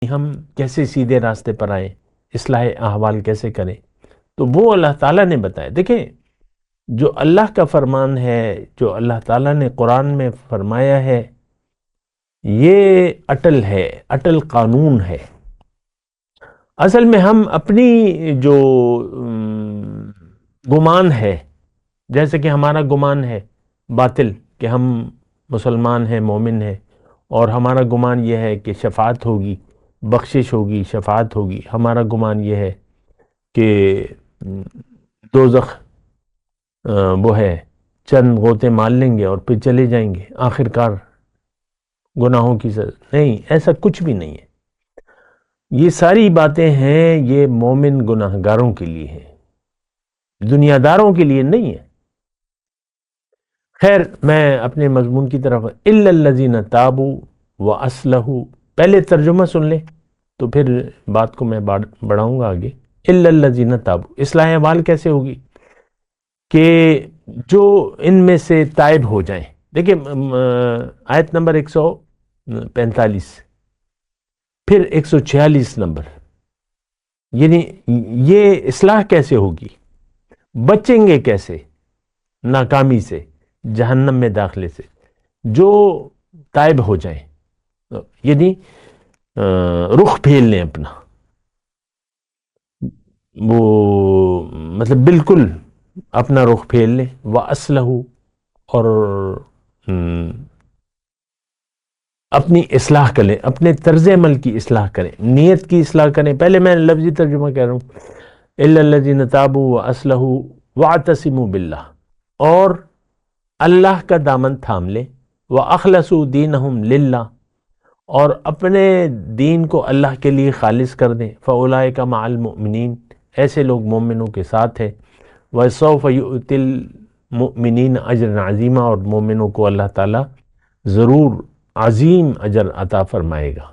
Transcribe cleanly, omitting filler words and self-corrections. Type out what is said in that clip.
ہم کیسے سیدھے راستے پر آئیں، اصلاح احوال کیسے کریں، تو وہ اللہ تعالیٰ نے بتایا۔ دیکھیں، جو اللہ کا فرمان ہے، جو اللہ تعالیٰ نے قرآن میں فرمایا ہے، یہ اٹل ہے، اٹل قانون ہے۔ اصل میں ہم اپنی جو گمان ہے، جیسے کہ ہمارا گمان ہے باطل کہ ہم مسلمان ہیں، مومن ہیں، اور ہمارا گمان یہ ہے کہ شفاعت ہوگی، بخشش ہوگی، شفاعت ہوگی۔ ہمارا گمان یہ ہے کہ دوزخ وہ ہے، چند غوطے مار لیں گے اور پھر چلے جائیں گے، آخر کار گناہوں کی سزا۔ نہیں، ایسا کچھ بھی نہیں ہے۔ یہ ساری باتیں ہیں، یہ مومن گناہ گاروں کے لیے ہیں، دنیا داروں کے لیے نہیں ہے۔ خیر، میں اپنے مضمون کی طرف، الا الذین تابوا واصلحوا، پہلے ترجمہ سن لیں تو پھر بات کو میں بڑھاؤں گا آگے۔ الا الذین تابوا، اصلاح احوال کیسے ہوگی؟ کہ جو ان میں سے تائب ہو جائیں۔ دیکھیں آیت نمبر 145، پھر 146 نمبر، یعنی یہ اصلاح کیسے ہوگی، بچیں گے کیسے ناکامی سے، جہنم میں داخلے سے؟ جو تائب ہو جائیں، یعنی رخ پھیر لیں اپنا، وہ مطلب بالکل اپنا رخ پھیر لیں، وَأَصْلَحُوا، اور اپنی اصلاح کریں، اپنے طرز عمل کی اصلاح کریں، نیت کی اصلاح کریں۔ پہلے میں لفظی ترجمہ کہہ رہا ہوں، اِلَّا الَّذِينَ تَابُوا وَأَصْلَحُوا وَاعْتَصِمُوا بِاللَّهِ، اور اللہ کا دامن تھام لیں، وَأَخْلَصُوا دِينَهُمْ لِلَّهِ، اور اپنے دین کو اللہ کے لیے خالص کر دیں، فَأُولَئِكَ مَعَ الْمُؤْمِنِينَ، ایسے لوگ مومنوں کے ساتھ ہیں، وَسَوْفَ يُؤْتِي الْمُؤْمِنِينَ أَجْرًا عَظِيمًا، اور مومنوں کو اللہ تعالیٰ ضرور عظیم اجر عطا فرمائے گا۔